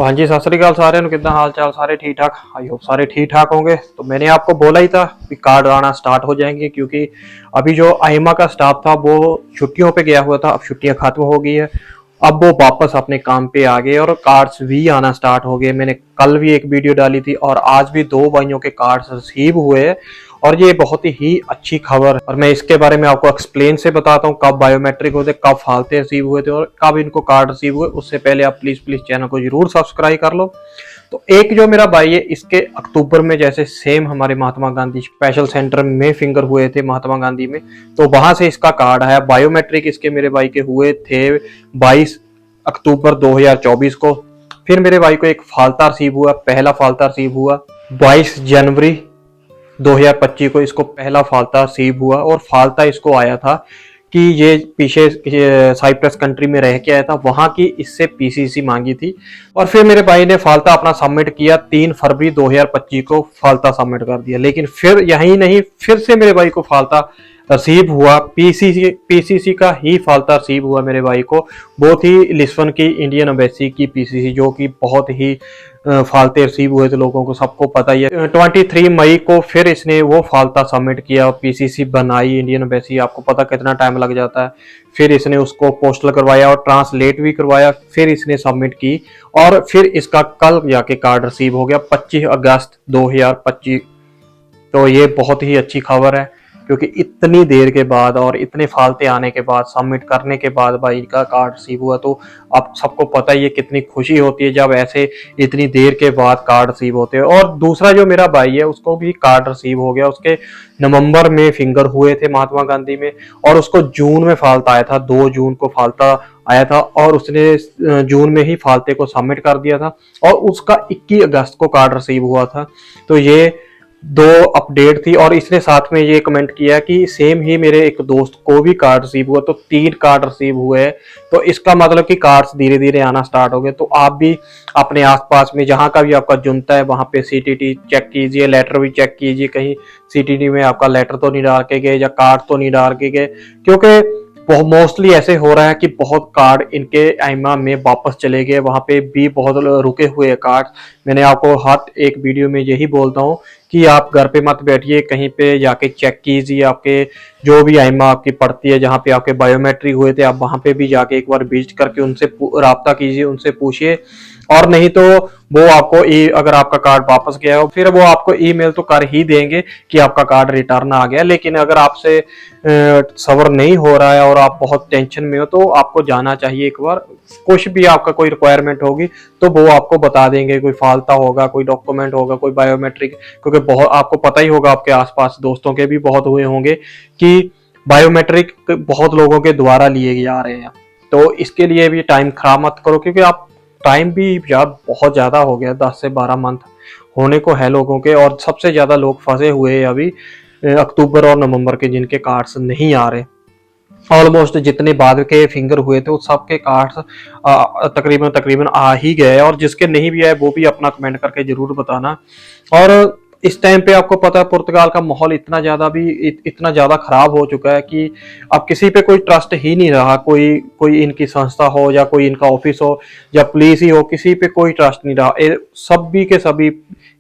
तो हाँ जी, सत श्री अकाल सारे कितना हाल चाल, सारे ठीक ठाक। आई होप सारे ठीक ठाक होंगे। तो मैंने आपको बोला ही था कि कार्ड आना स्टार्ट हो जाएंगे, क्योंकि अभी जो आईमा का स्टाफ था वो छुट्टियों पे गया हुआ था। अब छुट्टियां खत्म हो गई है, अब वो वापस अपने काम पे आ गए और कार्ड्स भी आना स्टार्ट हो गए। मैंने कल भी एक वीडियो डाली थी और आज भी 2 भाइयों के कार्ड्स रिसीव हुए हैं और ये बहुत ही अच्छी खबर। और मैं इसके बारे में आपको एक्सप्लेन से बताता हूँ कब बायोमेट्रिक होते, कब फालते रिसीव हुए थे और कब इनको कार्ड रिसीव हुए। उससे पहले आप प्लीज चैनल को जरूर सब्सक्राइब कर लो। तो एक जो मेरा भाई है, इसके अक्टूबर में जैसे सेम हमारे महात्मा गांधी स्पेशल सेंटर में फिंगर हुए थे महात्मा गांधी में, तो वहां से इसका कार्ड आया। बायोमेट्रिक इसके मेरे भाई के हुए थे 22 अक्टूबर 2024 को। फिर मेरे भाई को एक फालता रिसीव हुआ, पहला फालता रिसीव हुआ 22 जनवरी 2025 को। इसको पहला फालता रिसीव हुआ और फालता इसको आया था कि ये पीछे साइप्रस कंट्री में रह के आया था, वहां की इससे पीसीसी मांगी थी। और फिर मेरे भाई ने फालता अपना सबमिट किया 3 फरवरी 2025 को फालता सबमिट कर दिया। लेकिन फिर यही नहीं, फिर से मेरे भाई को फालता रिसीव हुआ, पीसीसी का ही फालता रिसीव हुआ मेरे भाई को। बहुत ही लिस्बन की इंडियन एम्बेसी की पीसीसी, जो कि बहुत ही फालते रिसीव हुए थे लोगों को, सबको पता ही है। 23 मई को फिर इसने वो फालता सबमिट किया, पीसीसी बनाई इंडियन एम्बेसी, आपको पता कितना टाइम लग जाता है। फिर इसने उसको पोस्टल करवाया और ट्रांसलेट भी करवाया, फिर इसने सबमिट की और फिर इसका कल जाके कार्ड रिसीव हो गया 25 अगस्त 2025। तो ये बहुत ही अच्छी खबर है, क्योंकि इतनी देर के बाद और इतने फालते आने के बाद, सबमिट करने के बाद भाई का कार्ड रिसीव हुआ। तो आप सबको पता ही है कितनी खुशी होती है जब ऐसे इतनी देर के बाद कार्ड रिसीव होते हैं। और दूसरा जो मेरा भाई है उसको भी कार्ड रिसीव हो गया। उसके नवंबर में फिंगर हुए थे महात्मा गांधी में और उसको जून में फालता आया था, 2 जून को फालता आया था और उसने जून में ही फालते को सबमिट कर दिया था और उसका 21 अगस्त को कार्ड रिसीव हुआ था। तो ये 2 अपडेट थी। और इसने साथ में ये कमेंट किया कि सेम ही मेरे एक दोस्त को भी कार्ड रिसीव हुआ, तो 3 कार्ड रिसीव हुए। तो इसका मतलब कि कार्ड्स धीरे धीरे आना स्टार्ट हो गए। तो आप भी अपने आसपास में जहां का भी आपका जुनता है वहां पे सीटीटी चेक कीजिए, लेटर भी चेक कीजिए, कहीं सीटीटी में आपका लेटर तो नहीं डाल के गए या कार्ड तो नहीं डाल के गए, क्योंकि बहुत मोस्टली ऐसे हो रहा है कि बहुत कार्ड इनके आईमा में वापस चले गए, वहां पे भी बहुत रुके हुए कार्ड। मैंने आपको हर एक वीडियो में यही बोलता हूँ कि आप घर पे मत बैठिए, कहीं पे जाके चेक कीजिए। आपके जो भी आईमा आपकी पड़ती है, जहाँ पे आपके बायोमेट्रिक हुए थे, आप वहां पे भी जाके एक बार विजिट करके उनसे राब्ता कीजिए, उनसे पूछिए। और नहीं तो वो आपको अगर आपका कार्ड वापस गया हो, फिर वो आपको ईमेल तो कर ही देंगे कि आपका कार्ड रिटर्न आ गया। लेकिन अगर आपसे सबर नहीं हो रहा है और आप बहुत टेंशन में हो, तो आपको जाना चाहिए एक बार। कुछ भी आपका कोई रिक्वायरमेंट होगी तो वो आपको बता देंगे, कोई फालता होगा, कोई डॉक्यूमेंट होगा, कोई बायोमेट्रिक। क्योंकि बहुत आपको पता ही होगा, आपके आसपास दोस्तों के भी बहुत हुए होंगे कि बायोमेट्रिक बहुत लोगों के द्वारा लिए जा रहे हैं। तो इसके लिए भी टाइम खराब मत करो, क्योंकि आप टाइम भी यार बहुत ज्यादा हो गया, 10 से 12 मंथ होने को है लोगों के। और सबसे ज्यादा लोग फंसे हुए हैं अभी अक्टूबर और नवंबर के, जिनके कार्ड्स नहीं आ रहे। ऑलमोस्ट जितने बाद के फिंगर हुए थे उस सबके कार्ड्स तकरीबन आ ही गए। और जिसके नहीं भी आए वो भी अपना कमेंट करके जरूर बताना। और इस टाइम पे आपको पता है पुर्तगाल का माहौल इतना ज्यादा खराब हो चुका है कि अब किसी पे कोई ट्रस्ट ही नहीं रहा। कोई इनकी संस्था हो या कोई इनका ऑफिस हो या पुलिस ही हो, किसी पे कोई ट्रस्ट नहीं रहा। सभी के सभी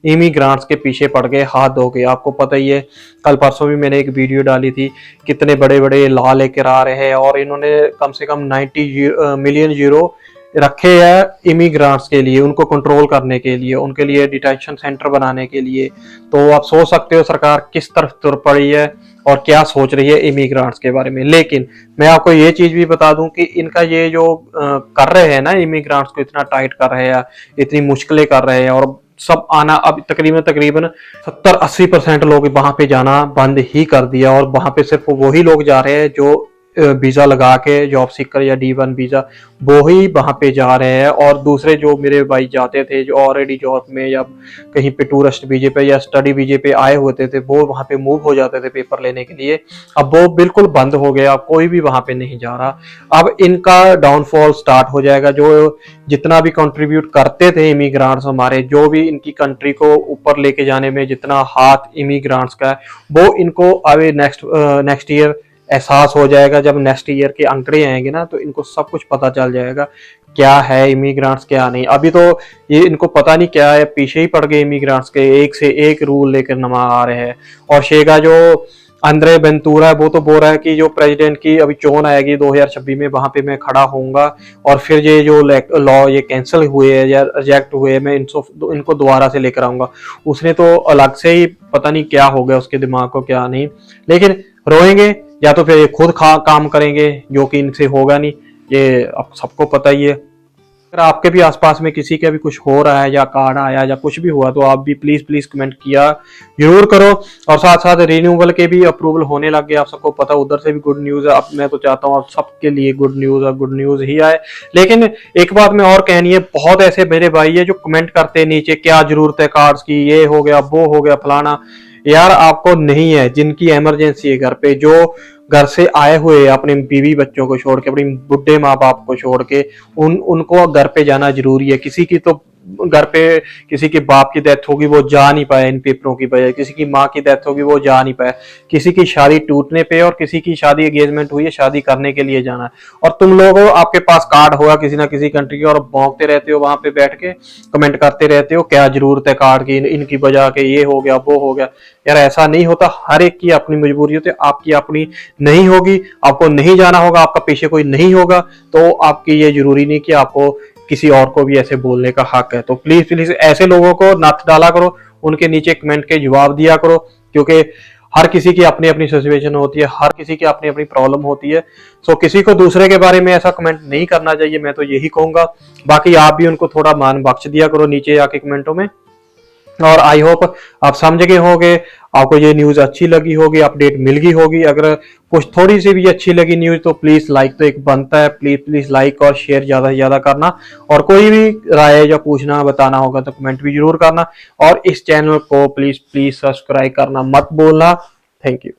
इमिग्रांट्स के पीछे पड़ गए, हाथ धो गए। आपको पता ही है, कल परसों भी मैंने एक वीडियो डाली थी, कितने बड़े बड़े लॉ लेकर आ रहे हैं और इन्होंने कम से कम 90 मिलियन यूरो रखे हैं इमिग्रांट्स के लिए, उनको कंट्रोल करने के लिए, उनके लिए डिटेंशन सेंटर बनाने के लिए। तो आप सोच सकते हो सरकार किस तरफ तुर पड़ी है और क्या सोच रही है इमिग्रांट्स के बारे में। लेकिन मैं आपको ये चीज भी बता दूं कि इनका ये जो कर रहे हैं ना, इमिग्रांट्स को इतना टाइट कर रहे हैं, इतनी मुश्किलें कर रहे हैं और सब आना, अब तकरीबन 70-80% लोग वहां पे जाना बंद ही कर दिया। और वहां पे सिर्फ वही लोग जा रहे हैं जो वीजा लगा के, जॉब सीकर या D1 वीजा, वो ही वहां पे जा रहे हैं। और दूसरे जो मेरे भाई जाते थे जो ऑलरेडी जॉब में या कहीं पे टूरिस्ट वीजे पे या स्टडी वीजे पे आए होते थे, वो वहां पे मूव हो जाते थे पेपर लेने के लिए। अब वो बिल्कुल बंद हो गया, कोई भी वहां पे नहीं जा रहा। अब इनका डाउनफॉल स्टार्ट हो जाएगा। जो जितना भी कंट्रीब्यूट करते थे इमिग्रांट्स हमारे, जो भी इनकी कंट्री को ऊपर लेके जाने में जितना हाथ इमिग्रांट्स का है, वो इनको अभी नेक्स्ट ईयर एहसास हो जाएगा। जब नेक्स्ट ईयर के आंकड़े आएंगे ना, तो इनको सब कुछ पता चल जाएगा क्या है इमिग्रेंट्स क्या नहीं। अभी तो ये इनको पता नहीं क्या है, पीछे ही पड़ गए इमिग्रेंट्स के, एक से एक रूल लेकर नमा आ रहे हैं। और शेगा जो अंद्रे बेंतूरा है वो तो बोल रहा है कि जो प्रेसिडेंट की अभी चोन आएगी 2026 में, वहां पे मैं खड़ा होऊंगा और फिर ये जो लॉ ये कैंसिल हुए हैं या रिजेक्ट हुए हैं, मैं इनको दोबारा से लेकर आऊंगा। उसने तो अलग से ही पता नहीं क्या हो गया उसके दिमाग को क्या नहीं, लेकिन रोएंगे या तो फिर ये खुद काम करेंगे, जो कि इनसे होगा नहीं, ये अब सबको पता ही है। अगर आपके भी आसपास में किसी के भी कुछ हो रहा है या कार्ड आया या कुछ भी हुआ तो आप भी प्लीज कमेंट किया जरूर करो। और साथ साथ रिन्यूअल के भी अप्रूवल होने लग गए, आप सबको पता, उधर से भी गुड न्यूज है। अब मैं तो चाहता हूँ आप सबके लिए गुड न्यूज ही आए। लेकिन एक बात मैं और कहनी है, बहुत ऐसे मेरे भाई है जो कमेंट करते हैं नीचे, क्या जरूरत है कार्ड्स की, ये हो गया वो हो गया फलाना। यार आपको नहीं है, जिनकी इमरजेंसी है घर पे, जो घर से आए हुए अपने बीवी बच्चों को छोड़ के, अपनी बुढ़े माँ बाप को छोड़ के, उनको घर पे जाना जरूरी है। किसी की तो घर पे किसी के बाप की डेथ होगी वो जा नहीं पाया इन पेपरों की वजह, किसी की माँ की डेथ होगी वो जा नहीं पाया, किसी की शादी टूटने पे और किसी की शादी एंगेजमेंट हुई है, शादी करने के लिए जाना है। और तुम लोगों आपके पास कार्ड होगा किसी ना किसी कंट्री के और भौंकते रहते हो वहां पे बैठ के, कमेंट करते रहते हो क्या जरूरत है कार्ड की, इनकी वजह के ये हो गया वो हो गया। यार ऐसा नहीं होता, हर एक की अपनी मजबूरी होती है, आपकी अपनी नहीं होगी, आपको नहीं जाना होगा, आपका पीछे कोई नहीं होगा, तो आपकी ये जरूरी नहीं कि आपको किसी और को भी ऐसे बोलने का हक है। तो प्लीज ऐसे लोगों को नथ डाला करो, उनके नीचे कमेंट के जवाब दिया करो, क्योंकि हर किसी की अपनी अपनी सिचुएशन होती है, हर किसी की अपनी अपनी प्रॉब्लम होती है। सो किसी को दूसरे के बारे में ऐसा कमेंट नहीं करना चाहिए, मैं तो यही कहूंगा। बाकी आप भी उनको थोड़ा मान बख्श दिया करो नीचे आके कमेंटों में। और आई होप आप समझ गए होंगे, आपको ये न्यूज अच्छी लगी होगी, अपडेट मिल गई होगी। अगर कुछ थोड़ी सी भी अच्छी लगी न्यूज तो प्लीज लाइक तो एक बनता है, प्लीज लाइक और शेयर ज्यादा से ज्यादा करना। और कोई भी राय या पूछना बताना होगा तो कमेंट भी जरूर करना। और इस चैनल को प्लीज सब्सक्राइब करना मत भूलना। Thank you.